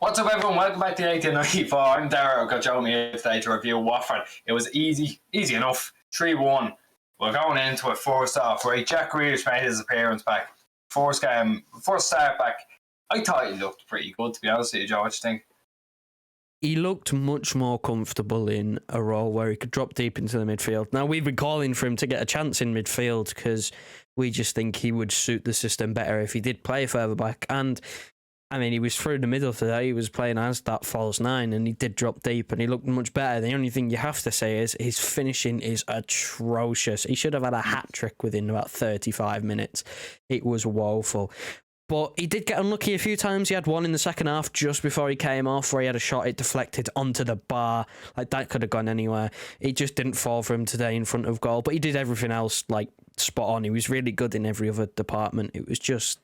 What's up, everyone? Welcome back to 1894. I'm Dara. I've got Joe here today to review Watford. It was easy enough. 3-1. We're going into it first off, right? Jack Grealish made his appearance back. First start back. I thought he looked pretty good, to be honest with you, Joe. What do you think? He looked much more comfortable in a role where he could drop deep into the midfield. Now, we've been calling for him to get a chance in midfield because we just think he would suit the system better if he did play further back. And, I mean, he was through the middle today. He was playing as that false nine, and he did drop deep, and he looked much better. The only thing you have to say is his finishing is atrocious. He should have had a hat-trick within about 35 minutes. It was woeful. But he did get unlucky a few times. He had one in the second half just before he came off where he had a shot, it deflected onto the bar. Like, that could have gone anywhere. It just didn't fall for him today in front of goal. But he did everything else, like, spot on. He was really good in every other department. It was just,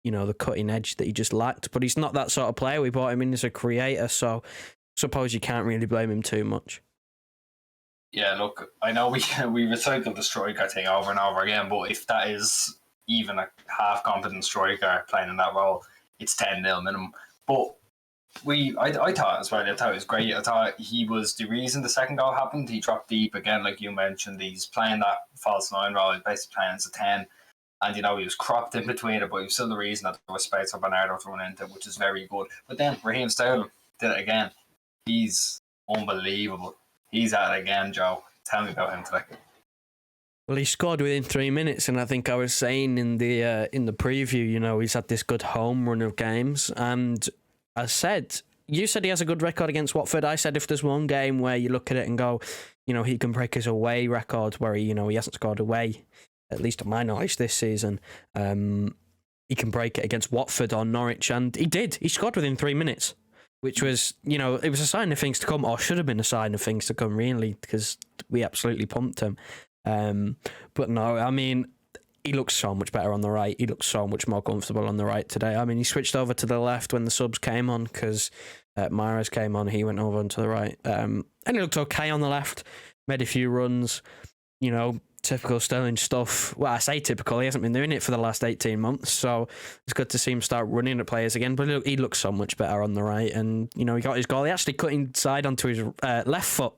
you know, the cutting edge that he just lacked. But he's not that sort of player. We brought him in as a creator, so suppose you can't really blame him too much. Yeah, look, I know we recycled the striker thing over and over again, but if that is even a half-competent striker playing in that role, it's 10-0 minimum. But I thought as well, I thought it was great. I thought he was the reason the second goal happened. He dropped deep again, like you mentioned. He's playing that false nine role. He's basically playing as a 10. And, you know, he was cropped in between it, but he was still the reason that there was space for Bernardo to run into, which is very good. But then Raheem Sterling did it again. He's unbelievable. He's at it again, Joe. Tell me about him today. Well, he scored within 3 minutes, and I think I was saying in the preview, you know, he's had this good home run of games. And I said, you said he has a good record against Watford. I said if there's one game where you look at it and go, you know, he can break his away record where he hasn't scored away, at least to my knowledge this season. He can break it against Watford or Norwich, and he did. He scored within 3 minutes, which was, you know, it was a sign of things to come, or should have been a sign of things to come, really, because we absolutely pumped him. But no, I mean, he looks so much better on the right. He looks so much more comfortable on the right today. I mean, he switched over to the left when the subs came on because Mahrez came on. He went over onto the right. And he looked okay on the left. Made a few runs, you know, typical Sterling stuff. Well, I say typical. He hasn't been doing it for the last 18 months. So it's good to see him start running at players again. But he looks so much better on the right. And, you know, he got his goal. He actually cut inside onto his left foot.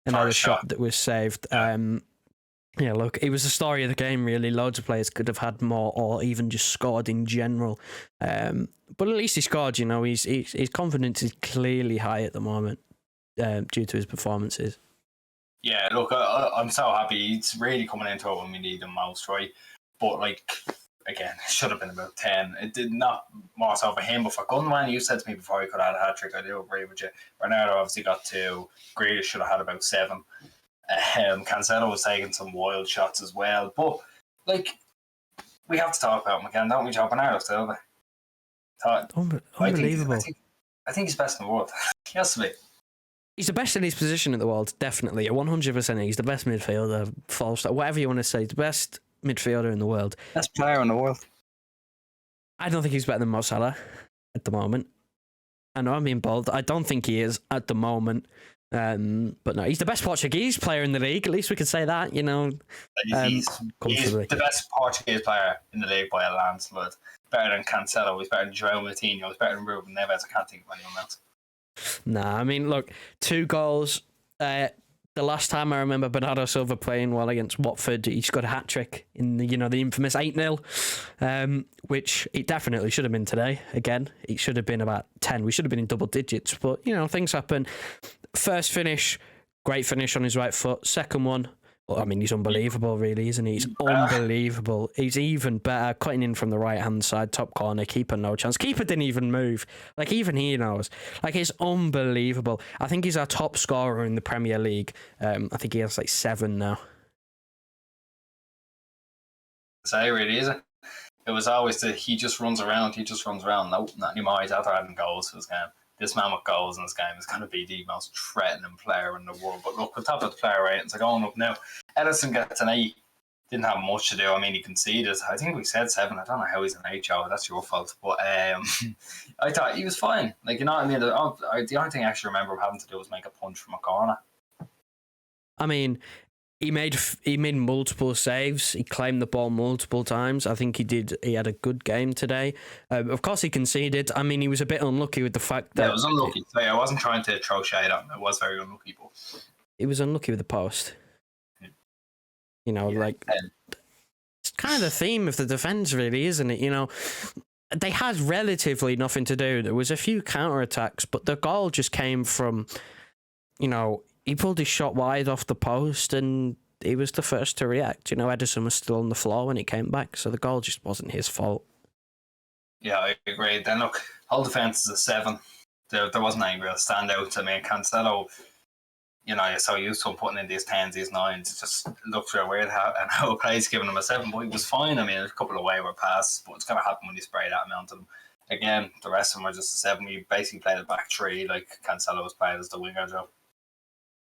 And had a shot that was saved. Yeah, look, it was the story of the game, really. Loads of players could have had more or even just scored in general. But at least he scored, you know. His confidence is clearly high at the moment due to his performances. Yeah, look, I'm so happy. He's really coming into it when we need him most, right? But, like, again, it should have been about 10. It did not more so for him, but for Gundogan, you said to me before he could have had a hat-trick. I do agree with you. Bernardo obviously got 2. Grealish should have had about 7. Cancelo was taking some wild shots as well, but like we have to talk about him again, don't we, Joe? Bernardo Silva. Unbelievable. I think he's best in the world. He has to be. He's the best in his position at the world, definitely. 100%. He's the best midfielder, false, whatever you want to say. The best midfielder in the world. Best player in the world. I don't think he's better than Mo Salah at the moment. I know I'm being bold. I don't think he is at the moment. But no, he's the best Portuguese player in the league. At least we can say that, you know. He's the best Portuguese player in the league by a landslide. Better than Cancelo. He's better than João Moutinho. He's better than Ruben Neves. I can't think of anyone else. Nah, I mean, look, 2 goals. The last time I remember Bernardo Silva playing well against Watford, he scored a hat-trick in the infamous 8-0, which it definitely should have been today. Again, it should have been about 10. We should have been in double digits, but, you know, things happen. First finish, great finish on his right foot. Second one, well, I mean, he's unbelievable, really, isn't he? He's unbelievable. He's even better cutting in from the right-hand side, top corner, keeper no chance. Keeper didn't even move. Like, even he knows. Like, it's unbelievable. I think he's our top scorer in the Premier League. I think he has, like, 7 now. Say, really, is it? It was always he just runs around. Nope, not anymore. He's out there having goals for his game. This man with goals in this game is going to be the most threatening player in the world. But look, we'll top of the player ratings are going up now. Edison gets an 8. Didn't have much to do. I mean, he conceded. I think we said 7. I don't know how he's an 8, Joe. That's your fault. But I thought he was fine. Like, you know what I mean? The only thing I actually remember him having to do was make a punch from a corner. I mean, He made multiple saves. He claimed the ball multiple times. I think he did. He had a good game today. Of course, he conceded. I mean, he was a bit unlucky with the fact that it was unlucky. So, I wasn't trying to throw shade at him. It was very unlucky, but he was unlucky with the post. It's kind of the theme of the defence, really, isn't it? They had relatively nothing to do. There was a few counter-attacks, but the goal just came from, he pulled his shot wide off the post and he was the first to react. Ederson was still on the floor when it came back, so the goal just wasn't his fault. Yeah, I agree. Then look, whole defence is a 7. There wasn't any real standouts. I mean, Cancelo, you're so used to him putting in these 10s, these 9s. It just looked real weird how Clay's giving him a 7, but he was fine. I mean, a couple of wayward passes, but it's going to happen when you spray that amount of them. Again, the rest of them were just a 7. We basically played a back 3, like Cancelo was played as the winger, Joe.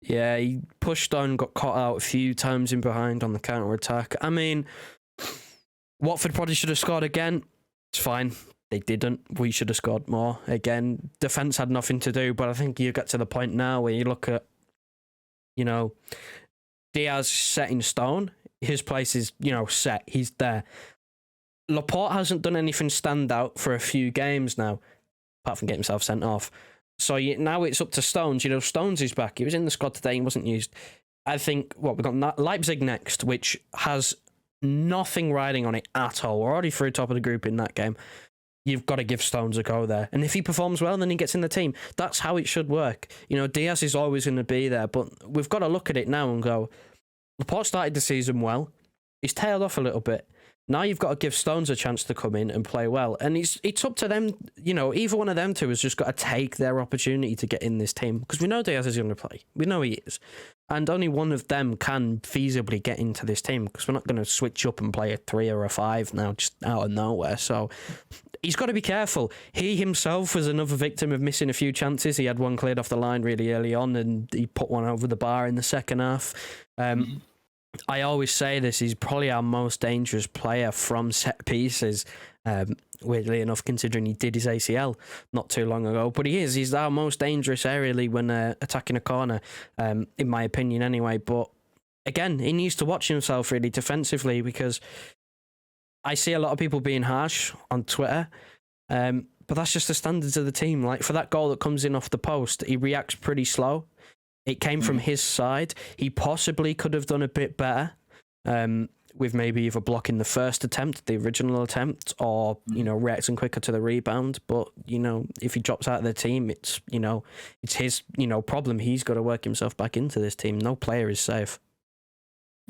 Yeah, he pushed on, got caught out a few times in behind on the counter-attack. I mean, Watford probably should have scored again. It's fine. They didn't. We should have scored more. Again, defence had nothing to do, but I think you get to the point now where you look at, Diaz set in stone. His place is, set. He's there. Laporte hasn't done anything stand out for a few games now, apart from getting himself sent off. So now it's up to Stones. Stones is back. He was in the squad today and wasn't used. I think, we've got Leipzig next, which has nothing riding on it at all. We're already through top of the group in that game. You've got to give Stones a go there. And if he performs well, then he gets in the team. That's how it should work. Diaz is always going to be there, but we've got to look at it now and go, Laporte started the season well. He's tailed off a little bit. Now you've got to give Stones a chance to come in and play well. And it's up to them, either one of them two has just got to take their opportunity to get in this team. Because we know Diaz is going to play. We know he is. And only one of them can feasibly get into this team, because we're not going to switch up and play a 3 or a 5 now, just out of nowhere. So he's got to be careful. He himself was another victim of missing a few chances. He had one cleared off the line really early on, and he put one over the bar in the second half. I always say this, he's probably our most dangerous player from set pieces, weirdly enough, considering he did his ACL not too long ago. But he's our most dangerous aerially when attacking a corner, in my opinion anyway. But again, he needs to watch himself really defensively, because I see a lot of people being harsh on Twitter, but that's just the standards of the team. Like, for that goal that comes in off the post, he reacts pretty slow. It came from his side. He possibly could have done a bit better, with maybe either blocking the first attempt, the original attempt, or, reacting quicker to the rebound. But, if he drops out of the team, it's his, problem. He's got to work himself back into this team. No player is safe.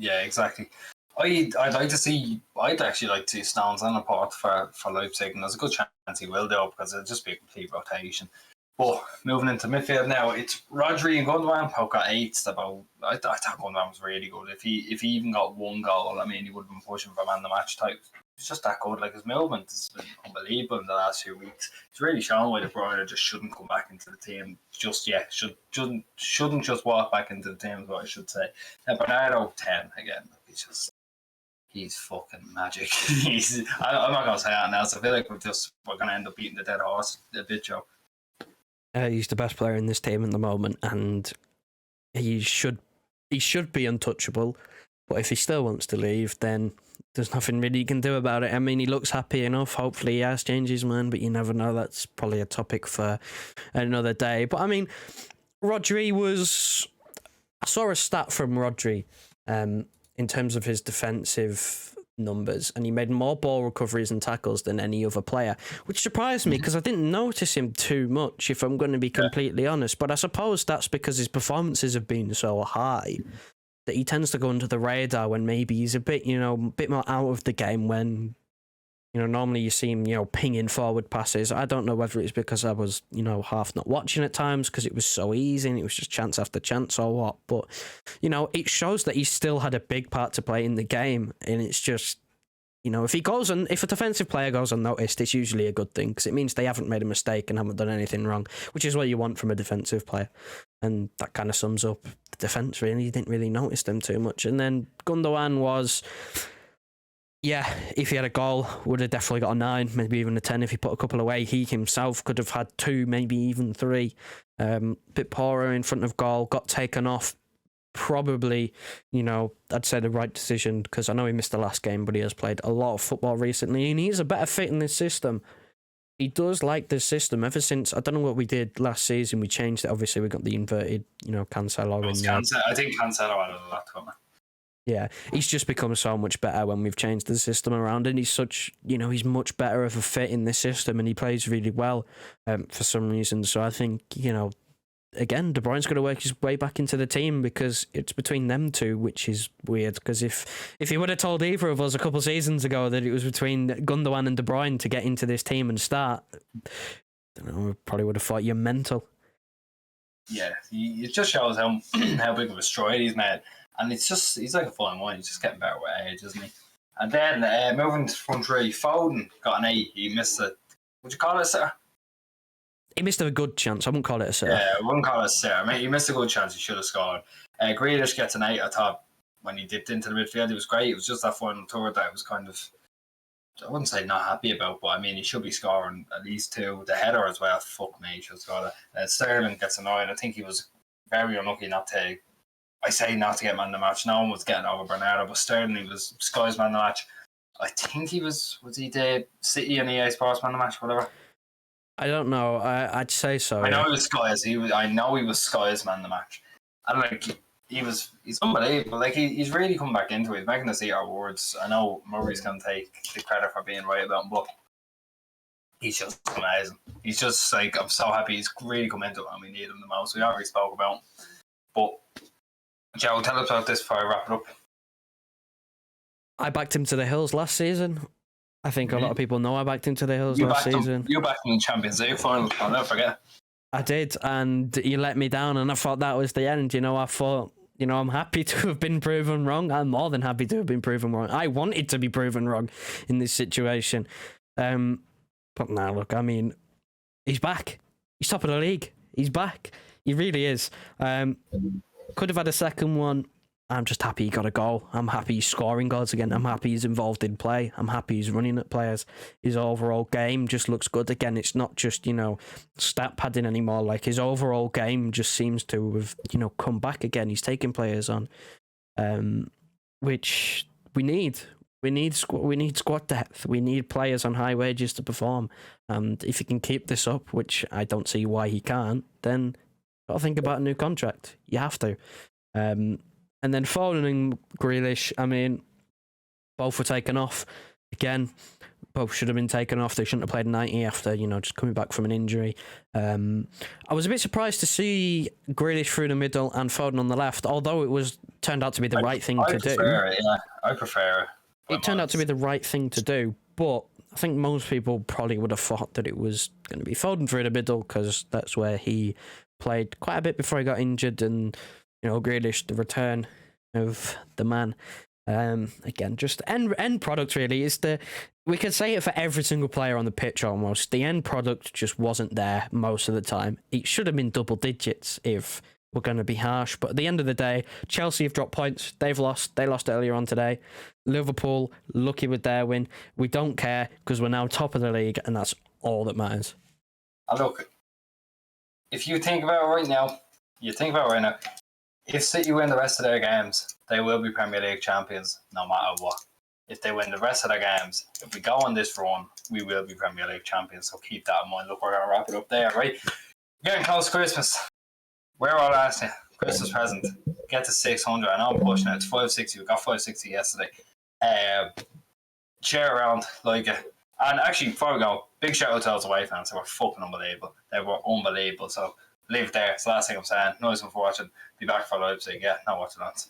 Yeah, exactly. I'd actually like to see Stones and Laporte for Leipzig, and there's a good chance he will do it, because it'll just be a complete rotation. But moving into midfield now, it's Rodri and Gundogan. Both got 8s. I thought Gundogan was really good. If he even got one goal, I mean, he would have been pushing for man of the match type. He's just that good. Like, his movement has been unbelievable in the last few weeks. It's really shown why De Bruyne just shouldn't come back into the team just yet. Shouldn't just walk back into the team, is what I should say. And Bernardo 10 again. He's fucking magic. I'm not gonna say that now. So I feel like we're gonna end up beating the dead horse a bit, Joe. He's the best player in this team at the moment, and he should be untouchable. But if he still wants to leave, then there's nothing really you can do about it. I mean, he looks happy enough. Hopefully he has changed his mind, but you never know. That's probably a topic for another day. But I mean, Rodri I saw a stat from Rodri in terms of his defensive numbers, and he made more ball recoveries and tackles than any other player, which surprised me, because I didn't notice him too much, if I'm going to be completely honest. But I suppose that's because his performances have been so high that he tends to go under the radar when maybe he's a bit more out of the game, when normally you see him pinging forward passes. I don't know whether it's because I was half not watching at times because it was so easy and it was just chance after chance or what, but it shows that he still had a big part to play in the game. And it's just, if a defensive player goes unnoticed, it's usually a good thing, because it means they haven't made a mistake and haven't done anything wrong, which is what you want from a defensive player. And that kind of sums up the defence, really. You didn't really notice them too much. And then Gundogan was, if he had a goal, would have definitely got a 9, maybe even a 10 if he put a couple away. He himself could have had 2, maybe even 3. Bit poorer in front of goal, got taken off probably, I'd say the right decision, because I know he missed the last game, but he has played a lot of football recently, and he's a better fit in this system. He does like this system ever since, I don't know what we did last season, we changed it, obviously we got the inverted, Cancelo in there. I think Cancelo added a lot to it. Yeah, he's just become so much better when we've changed the system around, and he's such, he's much better of a fit in this system, and he plays really well for some reason. So I think, again, De Bruyne's going to work his way back into the team, because it's between them two, which is weird. Because if he would have told either of us a couple seasons ago that it was between Gundogan and De Bruyne to get into this team and start, I don't know, we probably would have thought you're mental. Yeah, it just shows how big of a stride he's made. And he's like a fine wine. He's just getting better with age, isn't he? And then moving to front three, Foden got an 8. He missed it. Would you call it a sitter? He missed a good chance. I wouldn't call it a sitter. Yeah, I wouldn't call it a sitter. I mean, he missed a good chance. He should have scored. Grealish gets an 8. I thought when he dipped into the midfield, he was great. It was just that final third that I was kind of, I wouldn't say not happy about, but I mean, he should be scoring at least 2. The header as well. Fuck me, he should have scored it. Sterling gets annoyed. I think he was very unlucky not to get man of the match. No one was getting over Bernardo, but Sterling was Sky's man of the match. I think he was he the City and EA Sports man of the match, whatever? I don't know. I'd say so. I know he was Sky's. I know he was Sky's man of the match. And he's unbelievable. Like he's really come back into it. He's making us eat our words. I know Murray's going to take the credit for being right about him, but he's just amazing. He's just like, I'm so happy he's really come into it and we need him the most. We already spoke about him. But Joe, tell us about this before I wrap it up. I backed him to the hills last season. I think a lot of people know I backed him to the hills last season. You backed him in Champions League final. I'll never forget. I did, and you let me down, and I thought that was the end. I thought, I'm happy to have been proven wrong. I'm more than happy to have been proven wrong. I wanted to be proven wrong in this situation. But now, look, I mean, he's back. He's top of the league. He's back. He really is. Could have had a second one. I'm just happy he got a goal. I'm happy he's scoring goals again. I'm happy he's involved in play. I'm happy he's running at players. His overall game just looks good again. It's not just, stat padding anymore. Like, his overall game just seems to have, come back again. He's taking players on, which we need. We need squad depth. We need players on high wages to perform. And if he can keep this up, which I don't see why he can't, then got to think about a new contract. You have to. And then Foden and Grealish, I mean, both were taken off. Again, both should have been taken off. They shouldn't have played 90 after, just coming back from an injury. I was a bit surprised to see Grealish through the middle and Foden on the left, although it turned out to be the right thing to do. I prefer it. It turned out to be the right thing to do, but I think most people probably would have thought that it was going to be Foden through the middle, because that's where he played quite a bit before he got injured, and Grealish, the return of the man. Again, just end product really is we could say it for every single player on the pitch almost. The end product just wasn't there most of the time. It should have been double digits if we're going to be harsh. But at the end of the day, Chelsea have dropped points. They've lost. They lost earlier on today. Liverpool, lucky with their win. We don't care because we're now top of the league, and that's all that matters. And look, if you think about it right now, if City win the rest of their games, they will be Premier League champions no matter what. If they win the rest of their games, if we go on this run, we will be Premier League champions. So keep that in mind. Look, we're going to wrap it up there, right? Getting close to Christmas. We're all asking. Christmas present. Get to 600. I know I'm pushing it. It's 560. We got 560 yesterday. Share around, like it. And actually, before we go, big shout out to those away fans. They were fucking unbelievable. They were unbelievable. So leave it there. It's the last thing I'm saying. Nice one for watching. Be back for Leipzig. Yeah, not watching that.